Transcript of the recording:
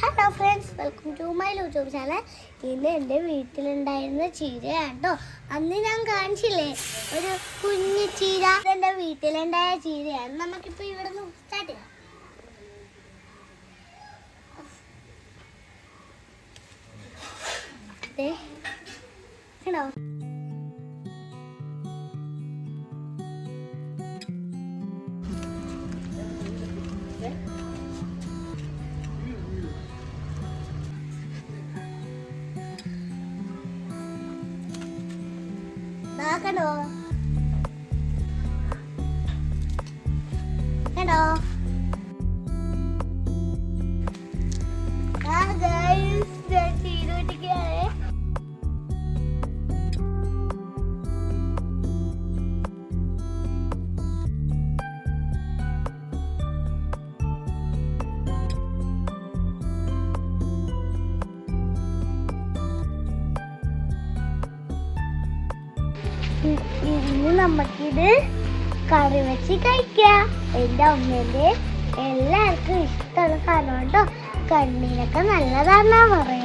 Hello friends, welcome to my YouTube channel. ഇന്ന് എൻ്റെ വീട്ടിലുണ്ടായിരുന്ന ചീരയാണ് കേട്ടോ. അന്ന് ഞാൻ കാണിച്ചില്ലേ ഒരു കുഞ്ഞു ചീര, എൻ്റെ വീട്ടിലുണ്ടായ ചീരയാണ്. നമുക്കിപ്പോൾ ഇവിടെ നിന്ന് സ്റ്റാർട്ട് ചെയ്യാം. കണ്ടോ, കണ്ടോ കണ്ടോ ചീരൂട്ടിക്കാണ്. ഇനി നമുക്കിത് കറി വെച്ച് കഴിക്കാം. എൻ്റെ അമ്മേൻ്റെ എല്ലാവർക്കും ഇഷ്ടമുള്ള സാധനം കേട്ടോ. കണ്ണിനൊക്കെ നല്ലതാണെന്നാ പറയാ.